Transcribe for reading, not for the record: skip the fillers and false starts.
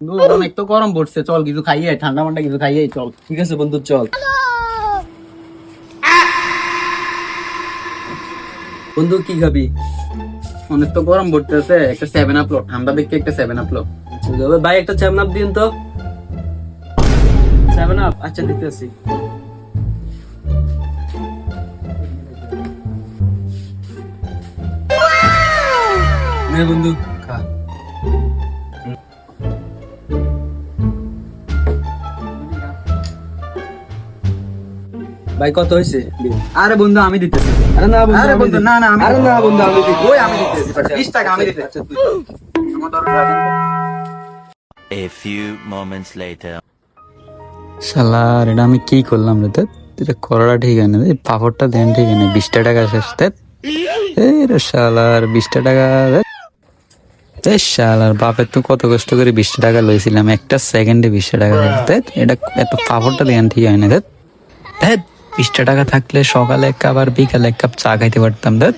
অনেক তো গরম পড়ছে, চল কিছু খাইয়ে ঠান্ডা মান্ডা কিছু খাইয়ে চল। ঠিক আছে বন্ধু, চল। বন্ধু কি খাবি? অনেক তো গরম পড়তেছে, একটা 7 আপ লো, ঠান্ডা দেখে একটা 7 আপ লো। ভাই একটা 7 আপ দিন তো। 7 আপ, আচ্ছা দিতেছি। নে বন্ধু খা। ভাই কত হয়েছে? আরে বন্ধু আমি দিতেছি। আরে না বন্ধু, আরে আমি বন্ধু দিই। না না আমি আরে না বন্ধু, আমি দিই। ওই আমি দিতেছি, 20 টাকা আমি দিতেছি। আচ্ছা, তুই। আমার ধরো রাখেন তো। A few moments later. শালার এটা আমি কি করলাম রে? ধ্যাৎ, এটা করাটা ঠিক হয় না, এই পাপড়টা দেন ঠিক হয় না, 20টা টাকা শেষ। এই রে শালার 20টা টাকা। এই শালার বাপের তো কত কষ্ট করে 20টা টাকা লইছিলাম, একটা সেকেন্ডে 20টা টাকা শেষ। ধ্যাৎ, এটা এত পাপড়টা দেন ঠিক হয় না। ধ্যাৎ ধ্যাৎ, 20টা টাকা থাকলে সকালে এক কাপ আর বিকালে এক কাপ চা খাইতে পারতাম। ধ্যাৎ।